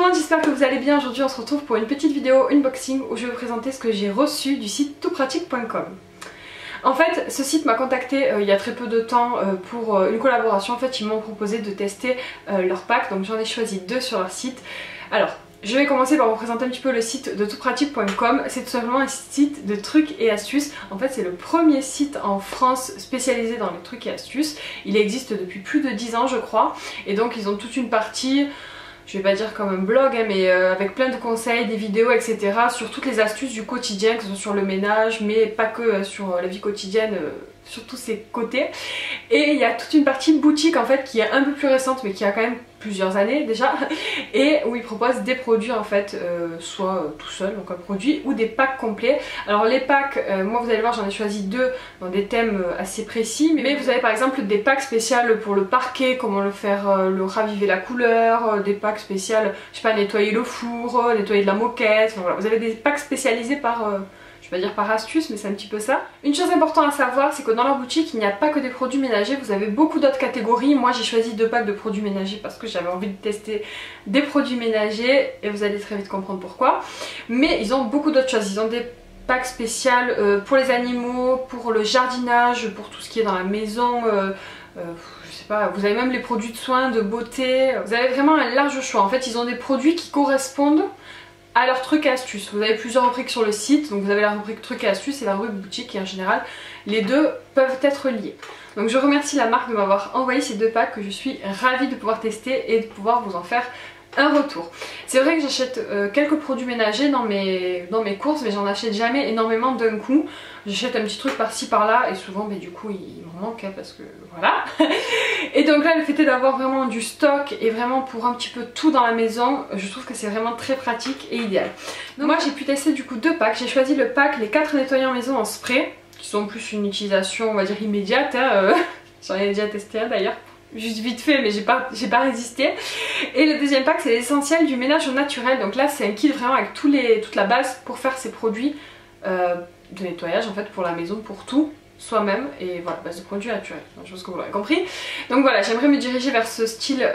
le monde, j'espère que vous allez bien. Aujourd'hui on se retrouve pour une petite vidéo unboxing où je vais vous présenter ce que j'ai reçu du site toutpratique.com. En fait, ce site m'a contacté il y a très peu de temps pour une collaboration. En fait, ils m'ont proposé de tester leur pack, donc j'en ai choisi 2 sur leur site. Alors, je vais commencer par vous présenter un petit peu le site de toutpratique.com. C'est tout simplement un site de trucs et astuces. En fait, c'est le premier site en France spécialisé dans les trucs et astuces. Il existe depuis plus de 10 ans, je crois. Et donc, ils ont toute une partie, je vais pas dire comme un blog, hein, mais avec plein de conseils, des vidéos, etc. sur toutes les astuces du quotidien, que ce soit sur le ménage, mais pas que sur la vie quotidienne, sur tous ses côtés. Et il y a toute une partie boutique en fait qui est un peu plus récente, mais qui a quand même plusieurs années déjà, et où ils proposent des produits en fait, soit tout seul, donc un produit, ou des packs complets. Alors les packs, moi vous allez voir, j'en ai choisi 2 dans des thèmes assez précis, mais vous avez par exemple des packs spéciaux pour le parquet, comment le faire, le raviver la couleur, des packs spéciaux, je sais pas, nettoyer le four, nettoyer de la moquette, enfin, voilà. Vous avez des packs spécialisés par... je vais pas dire par astuce, mais c'est un petit peu ça. Une chose importante à savoir, c'est que dans leur boutique, il n'y a pas que des produits ménagers, vous avez beaucoup d'autres catégories. Moi j'ai choisi 2 packs de produits ménagers parce que j'avais envie de tester des produits ménagers et vous allez très vite comprendre pourquoi. Mais ils ont beaucoup d'autres choses, ils ont des packs spéciaux pour les animaux, pour le jardinage, pour tout ce qui est dans la maison, je sais pas, vous avez même les produits de soins, de beauté, vous avez vraiment un large choix. En fait, ils ont des produits qui correspondent à leurs trucs et astuces. Vous avez plusieurs rubriques sur le site, donc vous avez la rubrique trucs et astuces et la rubrique boutique, et en général les deux peuvent être liés. Donc je remercie la marque de m'avoir envoyé ces 2 packs que je suis ravie de pouvoir tester et de pouvoir vous en faire un retour. C'est vrai que j'achète quelques produits ménagers dans mes courses, mais j'en achète jamais énormément d'un coup. J'achète un petit truc par-ci par-là et souvent du coup il m'en manque, hein, parce que voilà. Et donc là le fait est d'avoir vraiment du stock et vraiment pour un petit peu tout dans la maison, je trouve que c'est vraiment très pratique et idéal. Donc moi j'ai pu tester du coup 2 packs. J'ai choisi le pack les 4 nettoyants maison en spray, qui sont plus une utilisation on va dire immédiate, hein, j'en ai déjà testé un d'ailleurs, juste vite fait, mais j'ai pas résisté. Et le deuxième pack c'est l'essentiel du ménage au naturel. Donc là c'est un kit vraiment avec toute la base pour faire ces produits de nettoyage en fait pour la maison, pour tout soi-même, et voilà, base de produits naturels, je pense que vous l'aurez compris. Donc voilà, j'aimerais me diriger vers ce style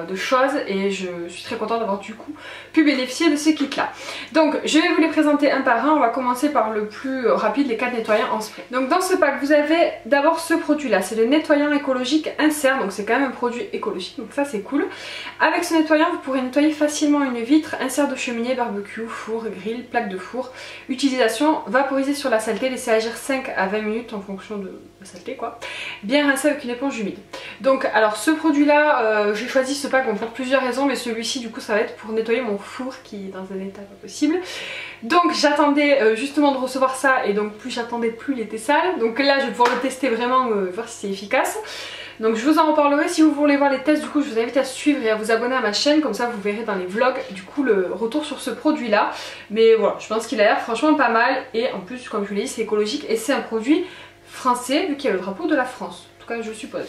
de choses et je suis très contente d'avoir du coup pu bénéficier de ce kit là. Donc je vais vous les présenter un par un. On va commencer par le plus rapide, les 4 nettoyants en spray. Donc dans ce pack vous avez d'abord ce produit là, c'est le nettoyant écologique Insert, donc c'est quand même un produit écologique, donc ça c'est cool. Avec ce nettoyant vous pourrez nettoyer facilement une vitre, insert de cheminée, barbecue, four, grill, plaque de four. Utilisation, vaporiser sur la saleté, laisser agir 5 à 20 minutes en fonction de la saleté quoi. Bien rincer avec une éponge humide. Donc alors ce produit là, j'ai choisi ce pack pour plusieurs raisons, mais celui-ci du coup ça va être pour nettoyer mon four qui est dans un état pas possible. Donc j'attendais justement de recevoir ça, et donc plus j'attendais plus il était sale. Donc là je vais pouvoir le tester vraiment, voir si c'est efficace. Donc je vous en reparlerai. Si vous voulez voir les tests, du coup je vous invite à suivre et à vous abonner à ma chaîne, comme ça vous verrez dans les vlogs du coup le retour sur ce produit là. Mais voilà, je pense qu'il a l'air franchement pas mal, et en plus comme je vous l'ai dit c'est écologique et c'est un produit français vu qu'il y a le drapeau de la France, en tout cas je suppose.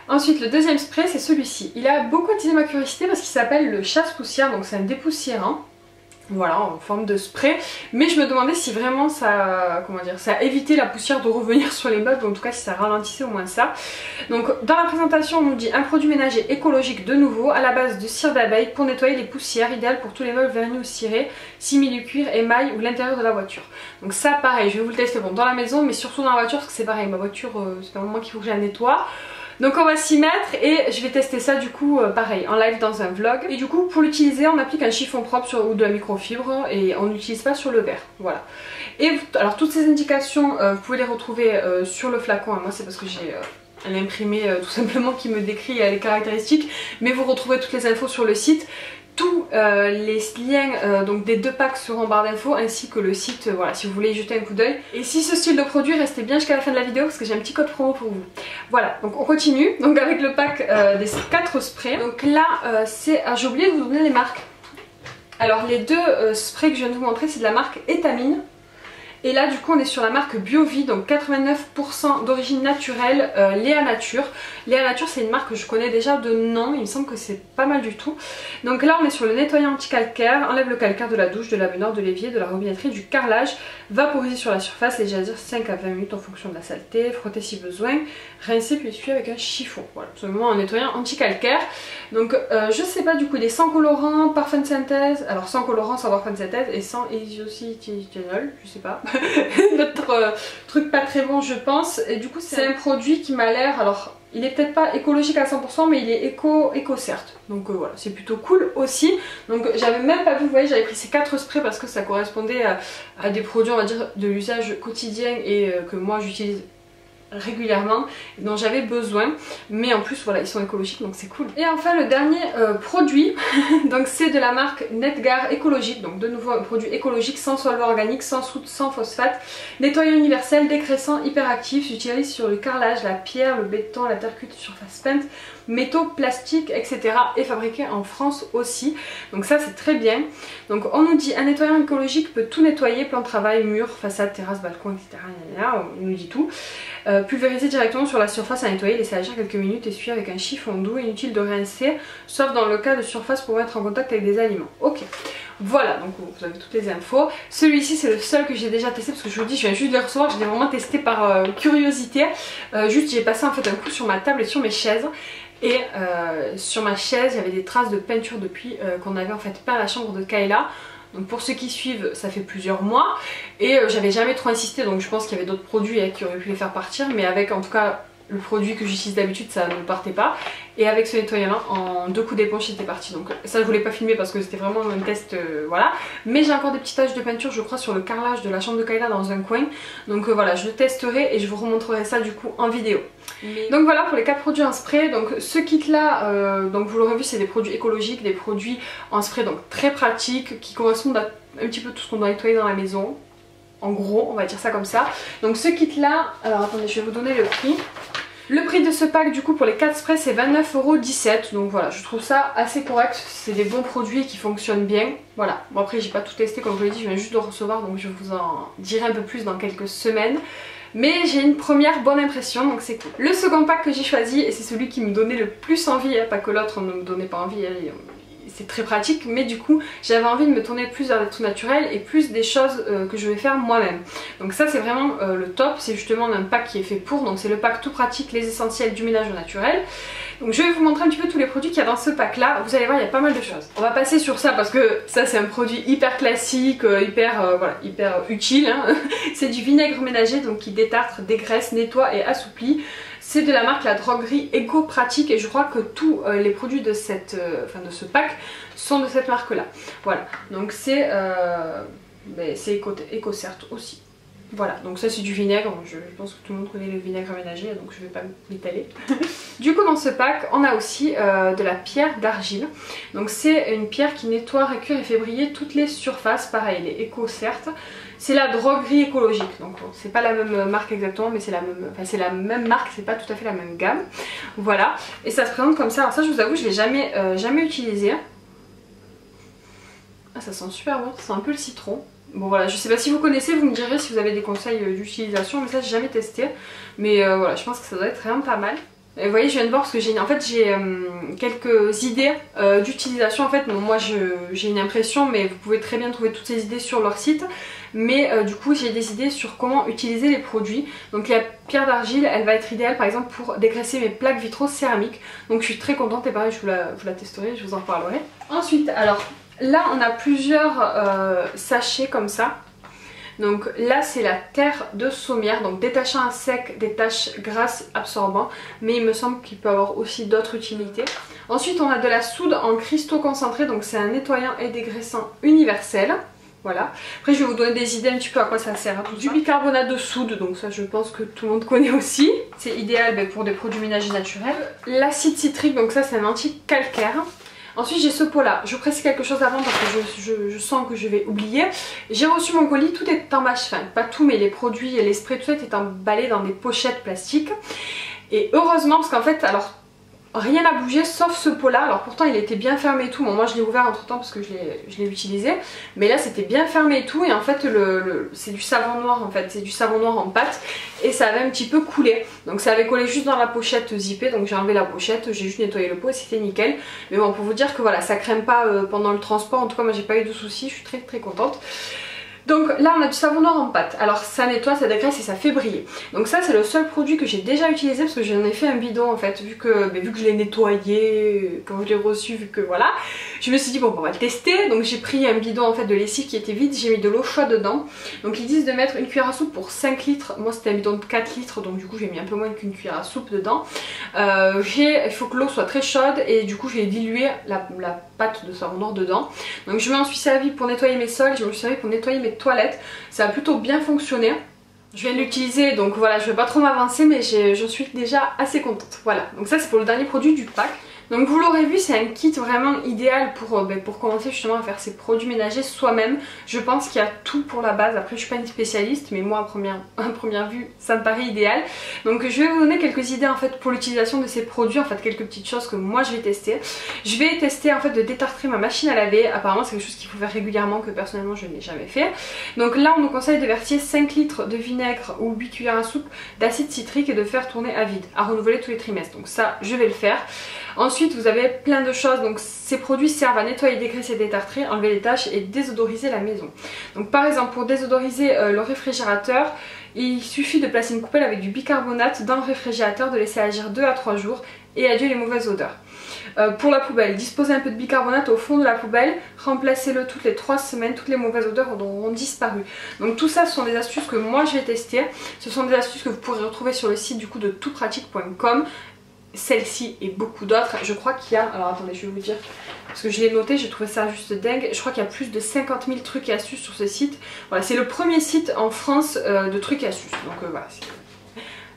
Ensuite le deuxième spray c'est celui-ci. Il a beaucoup attisé ma curiosité parce qu'il s'appelle le chasse-poussière, donc c'est un dépoussiérant. Voilà, en forme de spray, mais je me demandais si vraiment ça, comment dire, ça évitait la poussière de revenir sur les meubles, ou en tout cas si ça ralentissait au moins ça. Donc dans la présentation on nous dit un produit ménager écologique de nouveau, à la base de cire d'abeille pour nettoyer les poussières, idéal pour tous les meubles vernis ou cirés, simili cuir, émail ou l'intérieur de la voiture. Donc ça pareil, je vais vous le tester bon, dans la maison, mais surtout dans la voiture parce que c'est pareil, ma voiture c'est un moment qu'il faut que je la nettoie. Donc on va s'y mettre et je vais tester ça du coup pareil en live dans un vlog. Et du coup pour l'utiliser on applique un chiffon propre ou de la microfibre et on n'utilise pas sur le verre. Voilà. Et alors toutes ces indications vous pouvez les retrouver sur le flacon. Moi c'est parce que j'ai un imprimé tout simplement qui me décrit les caractéristiques. Mais vous retrouvez toutes les infos sur le site. Tous les liens donc des 2 packs seront en barre d'infos, ainsi que le site, voilà, si vous voulez y jeter un coup d'œil. Et si ce style de produit, restez bien jusqu'à la fin de la vidéo parce que j'ai un petit code promo pour vous. Voilà, donc on continue donc avec le pack des 4 sprays. Donc là c'est... Ah, j'ai oublié de vous donner les marques. Alors les 2 sprays que je viens de vous montrer c'est de la marque Etamine. Et là du coup on est sur la marque BioVie, donc 89% d'origine naturelle, Léa Nature. Léa Nature c'est une marque que je connais déjà de nom, il me semble que c'est pas mal du tout. Donc là on est sur le nettoyant anti-calcaire, enlève le calcaire de la douche, de la baignoire, de l'évier, de la robinetterie, du carrelage, vaporiser sur la surface, léger à dire 5 à 20 minutes en fonction de la saleté, frotter si besoin, rincer puis essuyer avec un chiffon. Voilà, tout simplement un nettoyant anti-calcaire. Donc je sais pas du coup, il est sans colorant, parfum de synthèse, alors sans colorant, sans parfum de synthèse et sans isothiol, je sais pas. Notre truc pas très bon je pense. Et du coup c'est un produit qui m'a l'air, alors il est peut-être pas écologique à 100% mais il est éco certes. Donc voilà, c'est plutôt cool aussi. Donc j'avais même pas vu, vous voyez, j'avais pris ces 4 sprays parce que ça correspondait à des produits on va dire de l'usage quotidien et que moi j'utilise régulièrement dont j'avais besoin, mais en plus voilà ils sont écologiques donc c'est cool. Et enfin le dernier produit donc c'est de la marque Netgar écologique, donc de nouveau un produit écologique sans solvant organique, sans soude, sans phosphate, nettoyant universel, dégraissant, hyperactif, s'utilise sur le carrelage, la pierre, le béton, la terre cuite, surface peinte, métaux, plastiques, etc. et fabriqué en France aussi, donc ça c'est très bien. Donc on nous dit un nettoyant écologique peut tout nettoyer, plan de travail, mur, façade, terrasse, balcon, etc. On nous dit tout. Pulvériser directement sur la surface à nettoyer, laisser agir quelques minutes, essuyer avec un chiffon doux, inutile de rincer, sauf dans le cas de surface pour être en contact avec des aliments. Ok, voilà, donc vous avez toutes les infos. Celui-ci c'est le seul que j'ai déjà testé parce que je vous dis, je viens juste de les recevoir, je l'ai vraiment testé par curiosité. Juste j'ai passé en fait un coup sur ma table et sur mes chaises. Et sur ma chaise il y avait des traces de peinture depuis qu'on avait en fait peint la chambre de Kayla. Donc pour ceux qui suivent, ça fait plusieurs mois et j'avais jamais trop insisté, donc je pense qu'il y avait d'autres produits qui auraient pu les faire partir, mais avec en tout cas le produit que j'utilise d'habitude ça ne partait pas, et avec ce nettoyant là en 2 coups d'éponge c'était parti. Donc ça je voulais pas filmer parce que c'était vraiment un test voilà, mais j'ai encore des petites taches de peinture je crois sur le carrelage de la chambre de Kayla dans un coin, donc voilà je le testerai et je vous remontrerai ça du coup en vidéo. Donc voilà pour les 4 produits en spray. Donc ce kit là, donc vous l'aurez vu, c'est des produits écologiques, des produits en spray donc très pratiques qui correspondent à un petit peu tout ce qu'on doit nettoyer dans la maison. En gros on va dire ça comme ça. Donc ce kit là, alors attendez je vais vous donner le prix. Le prix de ce pack du coup pour les 4 sprays c'est 29,17 €, donc voilà je trouve ça assez correct, c'est des bons produits qui fonctionnent bien. Voilà, bon après j'ai pas tout testé comme je vous l'ai dit, je viens juste de recevoir donc je vous en dirai un peu plus dans quelques semaines. Mais j'ai une première bonne impression donc c'est cool. Le second pack que j'ai choisi, et c'est celui qui me donnait le plus envie, hein, pas que l'autre ne me donnait pas envie, c'est très pratique, mais du coup j'avais envie de me tourner plus vers le tout naturel et plus des choses que je vais faire moi-même. Donc ça c'est vraiment le top, c'est justement un pack qui est fait pour, donc c'est le pack tout pratique, les essentiels du ménage au naturel. Donc je vais vous montrer un petit peu tous les produits qu'il y a dans ce pack là, vous allez voir il y a pas mal de choses. On va passer sur ça parce que ça c'est un produit hyper classique, voilà, hyper utile, hein. C'est du vinaigre ménager donc qui détartre, dégraisse, nettoie et assouplit. C'est de la marque La Droguerie Eco Pratique et je crois que tous les produits de, de ce pack sont de cette marque là. Voilà, donc c'est éco certes aussi. Voilà, donc ça c'est du vinaigre, je pense que tout le monde connaît le vinaigre ménager donc je vais pas m'étaler. Du coup dans ce pack on a aussi de la pierre d'argile. Donc c'est une pierre qui nettoie, récure et fait briller toutes les surfaces, pareil elle est éco certes. C'est la droguerie écologique, donc c'est pas la même marque exactement mais c'est la même marque, c'est pas tout à fait la même gamme. Voilà, et ça se présente comme ça, alors ça je vous avoue je l'ai jamais utilisé. Ah ça sent super bon, ça sent un peu le citron. Bon voilà, je sais pas si vous connaissez, vous me direz si vous avez des conseils d'utilisation, mais ça j'ai jamais testé. Mais voilà, je pense que ça doit être vraiment pas mal. Et vous voyez, je viens de voir parce que j'ai quelques idées d'utilisation. En fait, bon, moi j'ai une impression, mais vous pouvez très bien trouver toutes ces idées sur leur site. Mais du coup, j'ai des idées sur comment utiliser les produits. Donc la pierre d'argile, elle va être idéale par exemple pour dégraisser mes plaques vitraux céramiques. Donc je suis très contente et pareil, je vous la testerez, je vous en parlerai. Ensuite, alors là on a plusieurs sachets comme ça. Donc là c'est la terre de saumière, donc détachant à sec des taches grasses absorbant, mais il me semble qu'il peut avoir aussi d'autres utilités. Ensuite on a de la soude en cristaux concentrés, donc c'est un nettoyant et dégraissant universel. Voilà. Après je vais vous donner des idées un petit peu à quoi ça sert. Du bicarbonate de soude, donc ça je pense que tout le monde connaît aussi. C'est idéal pour des produits ménagers naturels. L'acide citrique, donc ça c'est un anti-calcaire. Ensuite j'ai ce pot là, je vous précise quelque chose avant parce que je sens que je vais oublier. J'ai reçu mon colis, tout est emballé, enfin pas tout mais les produits et les sprays tout ça est emballé dans des pochettes plastiques. Et heureusement parce qu'en fait alors Rien n'a bougé sauf ce pot là, alors pourtant il était bien fermé et tout, bon moi je l'ai ouvert entre temps parce que je l'ai utilisé, mais là c'était bien fermé et tout, et en fait c'est du savon noir en fait, c'est du savon noir en pâte et ça avait un petit peu coulé, donc ça avait collé juste dans la pochette zippée, donc j'ai enlevé la pochette, j'ai juste nettoyé le pot et c'était nickel. Mais bon, pour vous dire que voilà, ça crème pas pendant le transport, en tout cas moi j'ai pas eu de soucis, je suis très contente. Donc là on a du savon noir en pâte, alors ça nettoie, ça dégraisse et ça fait briller. Donc ça c'est le seul produit que j'ai déjà utilisé parce que j'en ai fait un bidon en fait, vu que je l'ai nettoyé quand je l'ai reçu, vu que voilà. Je me suis dit bon on va le tester, donc j'ai pris un bidon en fait de lessive qui était vide, j'ai mis de l'eau chaude dedans. Donc ils disent de mettre une cuillère à soupe pour 5 litres, moi c'était un bidon de 4 litres donc du coup j'ai mis un peu moins qu'une cuillère à soupe dedans. Il faut que l'eau soit très chaude et du coup j'ai dilué la pâte de savon noir dedans. Donc je m'en suis servi pour nettoyer mes sols, je me suis servi pour nettoyer mes toilettes, ça a plutôt bien fonctionné. Je viens de l'utiliser donc voilà, je vais pas trop m'avancer mais je suis déjà assez contente. Voilà, donc ça c'est pour le dernier produit du pack. Donc vous l'aurez vu, c'est un kit vraiment idéal pour commencer justement à faire ses produits ménagers soi-même. Je pense qu'il y a tout pour la base. Après je suis pas une spécialiste mais moi à première vue ça me paraît idéal. Donc je vais vous donner quelques idées en fait pour l'utilisation de ces produits, en fait quelques petites choses que moi je vais tester. Je vais tester en fait de détartrer ma machine à laver. Apparemment c'est quelque chose qu'il faut faire régulièrement, que personnellement je n'ai jamais fait. Donc là on nous conseille de verser 5 litres de vinaigre ou 8 cuillères à soupe d'acide citrique et de faire tourner à vide, à renouveler tous les trimestres. Donc ça je vais le faire. Ensuite vous avez plein de choses, donc ces produits servent à nettoyer, dégraisser, détartrer, enlever les taches et désodoriser la maison. Donc par exemple pour désodoriser le réfrigérateur, il suffit de placer une coupelle avec du bicarbonate dans le réfrigérateur, de laisser agir 2 à 3 jours et adieu les mauvaises odeurs. Pour la poubelle, disposez un peu de bicarbonate au fond de la poubelle, remplacez-le toutes les 3 semaines, toutes les mauvaises odeurs auront disparu. Donc tout ça ce sont des astuces que moi je vais tester, ce sont des astuces que vous pourrez retrouver sur le site du coup de toutpratique.com. Celle-ci et beaucoup d'autres, je crois qu'il y a, alors attendez je vais vous dire, parce que je l'ai noté, j'ai trouvé ça juste dingue, je crois qu'il y a plus de 50 000 trucs et astuces sur ce site. Voilà, c'est le premier site en France de trucs et astuces, donc voilà,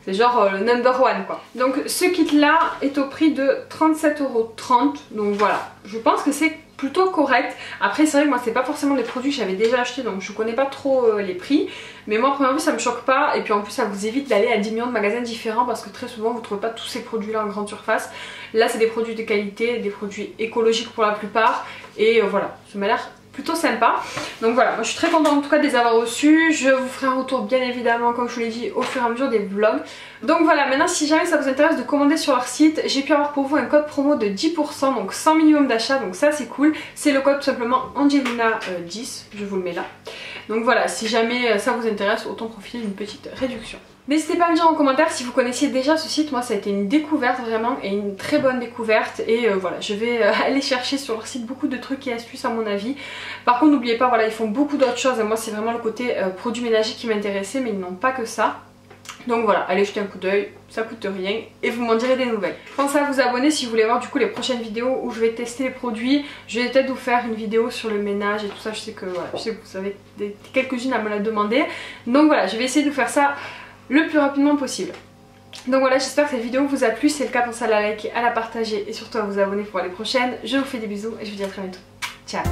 c'est genre le number one quoi. Donc ce kit là est au prix de 37,30 €, donc voilà, je pense que c'est plutôt correct. Après c'est vrai que moi c'est pas forcément des produits que j'avais déjà achetés donc je connais pas trop les prix, mais moi à première vue ça me choque pas, et puis en plus ça vous évite d'aller à 10 millions de magasins différents parce que très souvent vous trouvez pas tous ces produits là en grande surface. Là c'est des produits de qualité, des produits écologiques pour la plupart, et voilà, ça m'a l'air plutôt sympa. Donc voilà, moi je suis très contente en tout cas de les avoir reçus. Je vous ferai un retour bien évidemment comme je vous l'ai dit au fur et à mesure des vlogs. Donc voilà, maintenant si jamais ça vous intéresse de commander sur leur site, j'ai pu avoir pour vous un code promo de 10%, donc 100 minimum d'achat, donc ça c'est cool. C'est le code tout simplement Angelina10, je vous le mets là. Donc voilà, si jamais ça vous intéresse, autant profiter d'une petite réduction. N'hésitez pas à me dire en commentaire si vous connaissiez déjà ce site. Moi ça a été une découverte vraiment, et une très bonne découverte, et voilà, je vais aller chercher sur leur site beaucoup de trucs et astuces à mon avis. Par contre n'oubliez pas, voilà, ils font beaucoup d'autres choses, et moi c'est vraiment le côté produits ménagers qui m'intéressait, mais ils n'ont pas que ça. Donc voilà, allez jeter un coup d'œil, ça coûte rien et vous m'en direz des nouvelles. Pensez à vous abonner si vous voulez voir du coup les prochaines vidéos où je vais tester les produits. Je vais peut-être vous faire une vidéo sur le ménage et tout ça, je sais que voilà, je sais que vous avez quelques-unes à me la demander. Donc voilà, je vais essayer de vous faire ça le plus rapidement possible. Donc voilà, j'espère que cette vidéo vous a plu. Si c'est le cas, pensez à la liker, à la partager et surtout à vous abonner pour les prochaines. Je vous fais des bisous et je vous dis à très bientôt. Ciao.